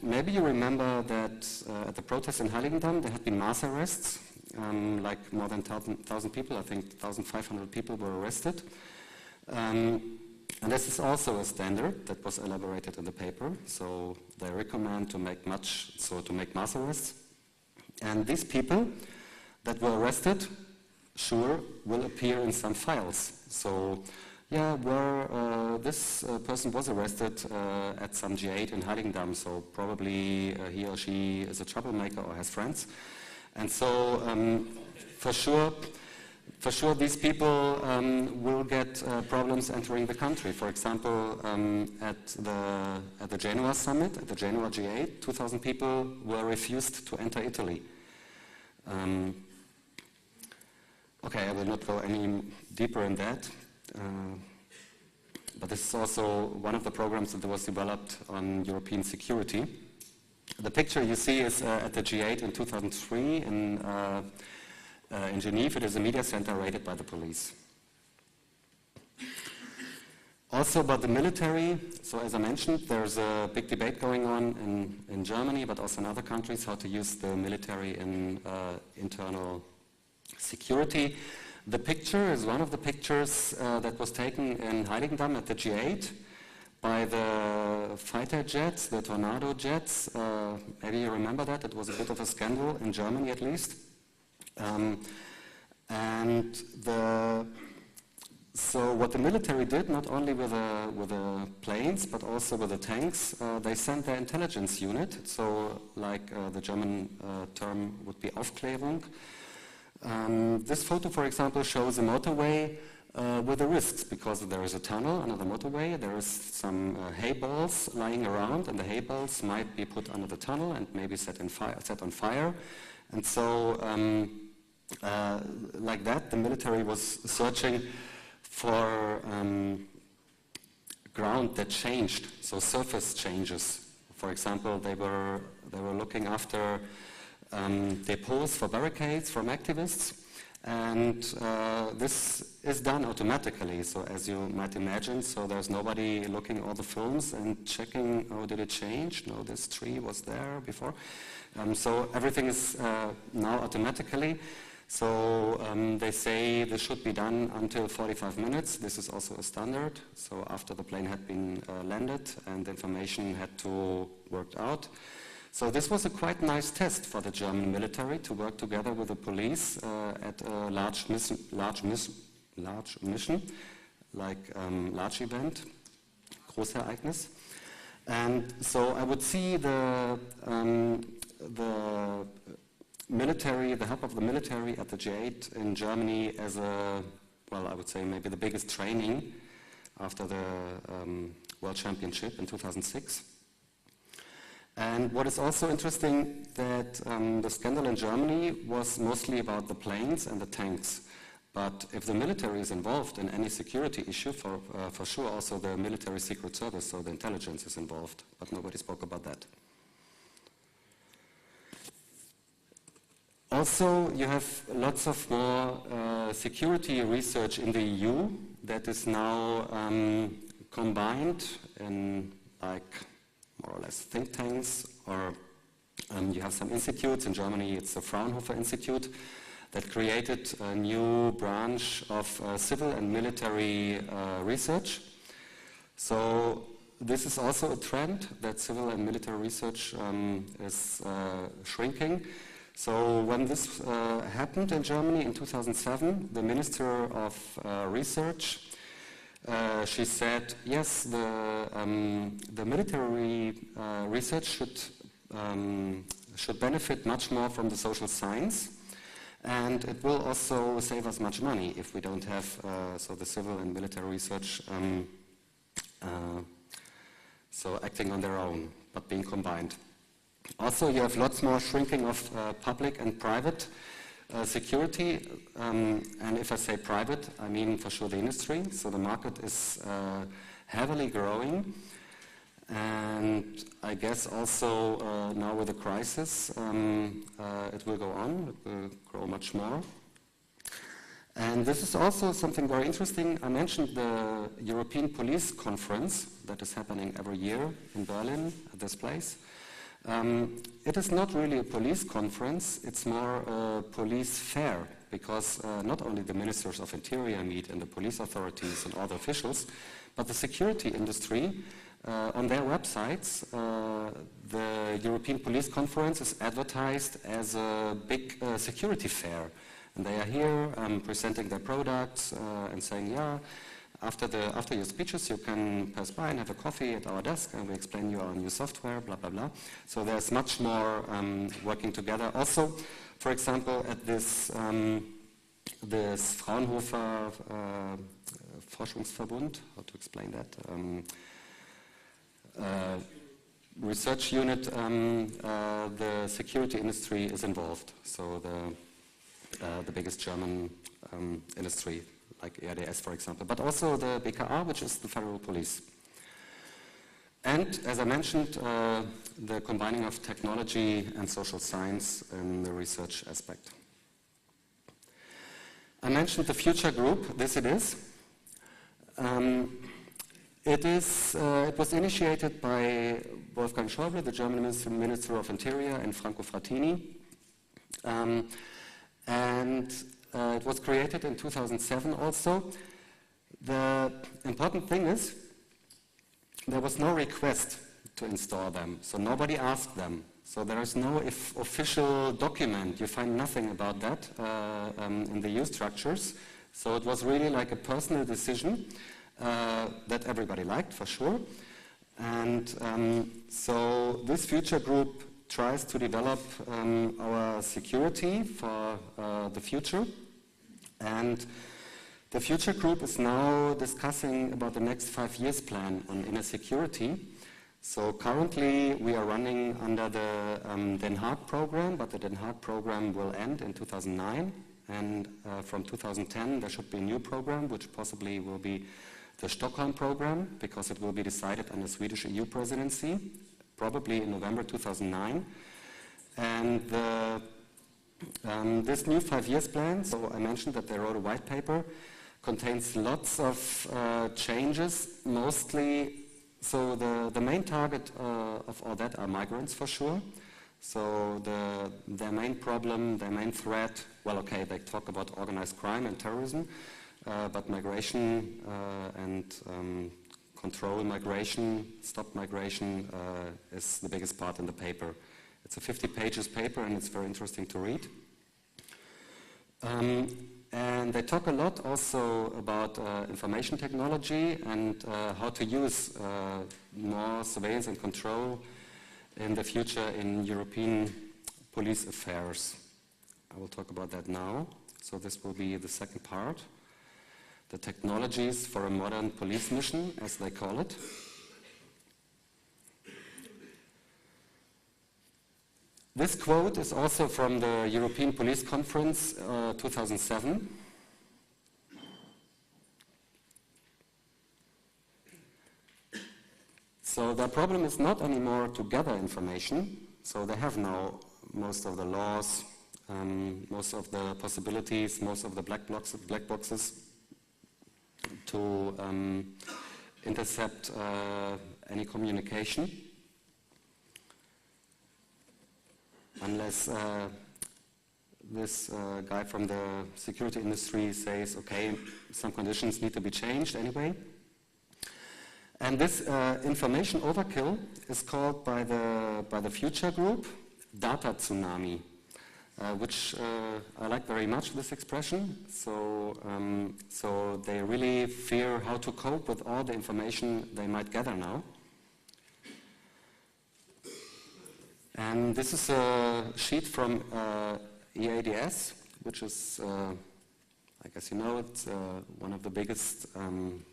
maybe you remember that at the protest in Heiligendamm there had been mass arrests, like more than 1,000 people, I think 1,500 people were arrested. And this is also a standard that was elaborated in the paper, so they recommend to make mass arrests. And these people that were arrested, sure, will appear in some files. So, yeah, where this person was arrested at some G8 in Heiligendamm, so probably he or she is a troublemaker or has friends. And so, for sure, these people will get problems entering the country. For example, at the Genoa summit, at the Genoa G8, 2,000 people were refused to enter Italy. Okay, I will not go any deeper in that, but this is also one of the programs that was developed on European security. The picture you see is at the G8 in 2003 in Geneva. It is a media center raided by the police. Also about the military, so as I mentioned, there's a big debate going on in Germany, but also in other countries, how to use the military in internal security. The picture is one of the pictures that was taken in Heiligendamm at the G8 by the fighter jets, the Tornado jets. Maybe you remember that. It was a bit of a scandal in Germany, at least. So what the military did, not only with the planes, but also with the tanks, they sent their intelligence unit. So like the German term would be Aufklärung. This photo, for example, shows a motorway with the risks, because there is a tunnel under the motorway, there is some hay balls lying around, and the hay balls might be put under the tunnel and maybe set on fire. And so, like that, the military was searching for ground that changed, so surface changes. For example, they were looking after depots for barricades from activists, and this is done automatically. So as you might imagine, so there's nobody looking at all the films and checking, oh, did it change? No, this tree was there before. So everything is now automatically. So they say this should be done until 45 minutes. This is also a standard. So after the plane had been landed and the information had to work out. So this was a quite nice test for the German military to work together with the police at a large mission, like large event, Großereignis. And so I would see the military, the help of the military at the G8 in Germany as a, well, I would say maybe the biggest training after the World Championship in 2006. And what is also interesting that the scandal in Germany was mostly about the planes and the tanks. But if the military is involved in any security issue, for sure also the military secret service, so the intelligence is involved. But nobody spoke about that. Also, you have lots of more security research in the EU that is now combined in like more or less think tanks, or you have some institutes. In Germany it's the Fraunhofer Institute that created a new branch of civil and military research. So this is also a trend that civil and military research is shrinking. So when this happened in Germany in 2007, the Minister of Research, she said, yes, the military research should benefit much more from the social science, and it will also save us much money if we don't have so the civil and military research so acting on their own, but being combined. Also, you have lots more shrinking of public and private security, and if I say private, I mean for sure the industry. So the market is heavily growing, and I guess also now with the crisis, it will go on, it will grow much more. And this is also something very interesting. I mentioned the European Police Conference that is happening every year in Berlin at this place. It is not really a police conference, it's more a police fair, because not only the ministers of interior meet and the police authorities and other officials, but the security industry. On their websites, the European Police Conference is advertised as a big security fair. And they are here presenting their products and saying, yeah, after your speeches, you can pass by and have a coffee at our desk, and we explain you our new software, blah, blah, blah. So there's much more working together. Also, for example, at this Fraunhofer Forschungsverbund, how to explain that? Research unit, the security industry is involved. So the biggest German industry, like ERDS, for example, but also the BKA, which is the federal police. And, as I mentioned, the combining of technology and social science in the research aspect. I mentioned the Future Group. This it is. It was initiated by Wolfgang Schäuble, the German Minister of Interior, and Franco Frattini. It was created in 2007 also. The important thing is there was no request to install them, so nobody asked them. So there is no official document. You find nothing about that in the EU structures. So it was really like a personal decision that everybody liked, for sure. And so this Future Group tries to develop our security for the future. And the Future Group is now discussing about the next 5 years plan on inner security. So currently we are running under the Den Haag program, but the Den Haag program will end in 2009. And from 2010 there should be a new program, which possibly will be the Stockholm program, because it will be decided under Swedish EU presidency, probably in November 2009. And this new 5 years plan, so I mentioned that they wrote a white paper, contains lots of changes, mostly, so the main target of all that are migrants, for sure. So their main problem, their main threat, well, okay, they talk about organized crime and terrorism, but migration and control migration, stop migration is the biggest part in the paper. It's a 50 pages paper and it's very interesting to read. And they talk a lot also about information technology and how to use more surveillance and control in the future in European police affairs. I will talk about that now. So this will be the second part. The technologies for a modern police mission, as they call it. This quote is also from the European Police Conference 2007. So the problem is not anymore to gather information. So they have now most of the laws, most of the possibilities, most of the black boxes to intercept any communication, unless this guy from the security industry says, okay, some conditions need to be changed anyway. And this information overkill is called by the Future Group data tsunami. Which I like very much, this expression. So they really fear how to cope with all the information they might gather now. And this is a sheet from EADS, which is, I guess you know, it's one of the biggest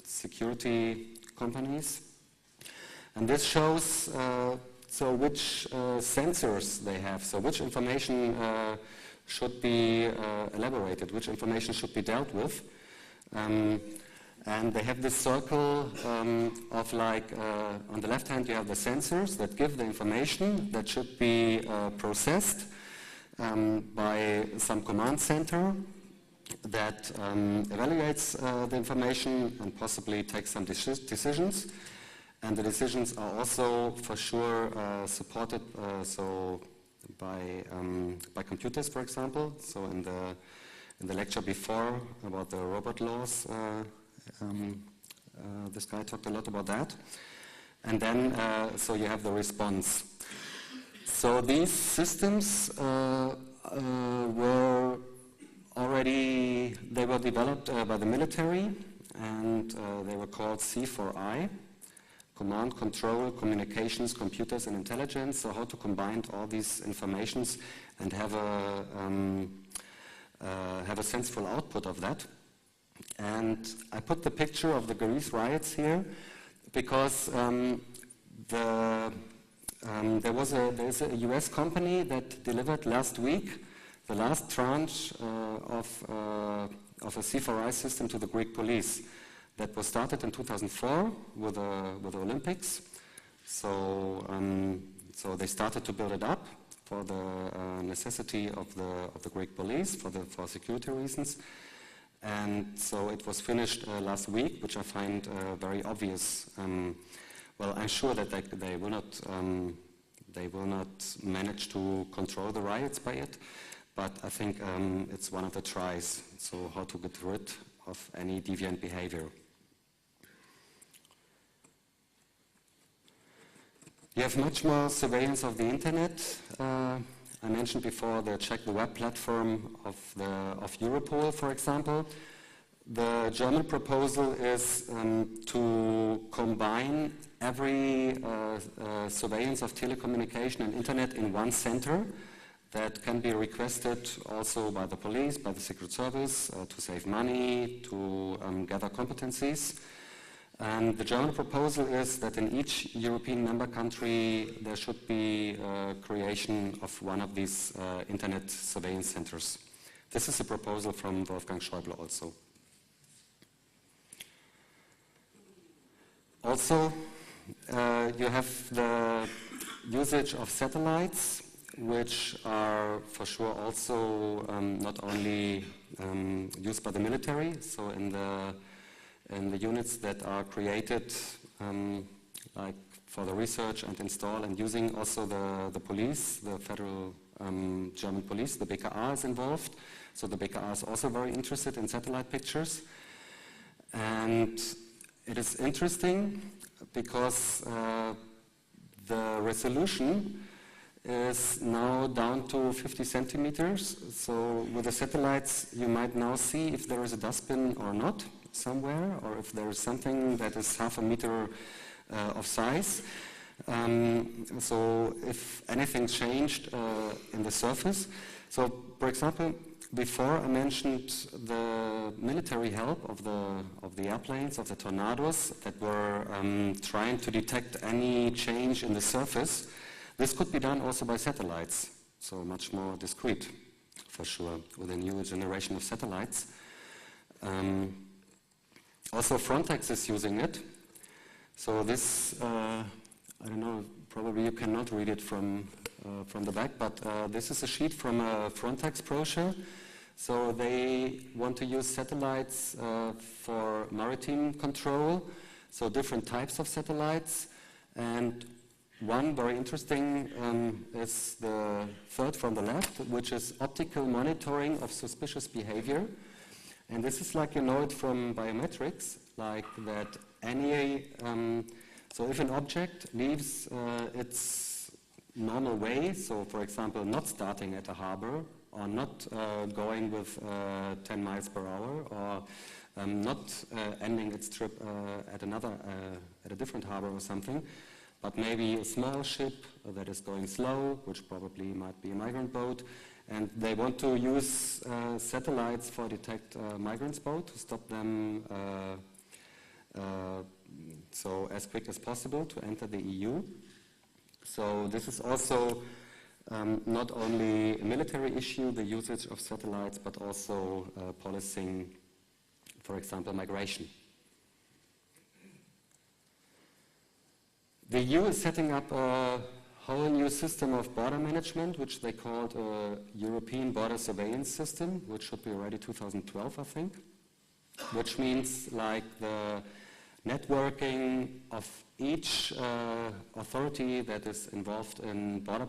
security companies. And this shows so which sensors they have, so which information should be elaborated, which information should be dealt with. And they have this circle of like, on the left hand you have the sensors that give the information that should be processed by some command center that evaluates the information and possibly takes some decisions. And the decisions are also, for sure, supported by computers, for example. So in the lecture before about the robot laws, this guy talked a lot about that. And then, so you have the response. So these systems were developed by the military, and they were called C4I. Command, control, communications, computers, and intelligence. So how to combine all these informations and have a sensible output of that. And I put the picture of the Greece riots here because there is a US company that delivered last week the last tranche of a C4I system to the Greek police. That was started in 2004 with the Olympics. So they started to build it up for the necessity of the Greek police for security reasons. And so it was finished last week, which I find very obvious. Well, I'm sure that they will not manage to control the riots by it, but I think it's one of the tries. So how to get rid of any deviant behavior. You have much more surveillance of the internet. I mentioned before the Check the Web platform of Europol, for example. The German proposal is to combine every surveillance of telecommunication and internet in one center that can be requested also by the police, by the Secret Service, to save money, to gather competencies. And the German proposal is that in each European member country there should be creation of one of these internet surveillance centers. This is a proposal from Wolfgang Schäuble also. Also, you have the usage of satellites, which are for sure also not only used by the military, so in the units that are created like for the research and install and using also the police, the federal German police, the BKA is involved. So the BKA is also very interested in satellite pictures. And it is interesting because the resolution is now down to 50 centimeters. So with the satellites you might now see if there is a dustbin or not somewhere, or if there is something that is half a meter of size. So if anything changed in the surface. So for example, before I mentioned the military help of the airplanes, of the Tornados that were trying to detect any change in the surface. This could be done also by satellites, so much more discreet for sure with a new generation of satellites. Also Frontex is using it. So this, I don't know, probably you cannot read it from the back, but this is a sheet from a Frontex brochure. So they want to use satellites for maritime control, so different types of satellites. And one very interesting is the third from the left, which is optical monitoring of suspicious behavior. And this is like you know it from biometrics, like that any, so if an object leaves its normal way, so for example not starting at a harbor, or not going with 10 miles per hour, or not ending its trip at a different harbor or something, but maybe a small ship that is going slow, which probably might be a migrant boat, and they want to use satellites for detect migrants' boat to stop them so as quick as possible to enter the EU. So this is also not only a military issue, the usage of satellites, but also policing, for example, migration. The EU is setting up a whole new system of border management, which they called a European Border Surveillance System, which should be ready 2012, I think. Which means like networking of each authority that is involved in border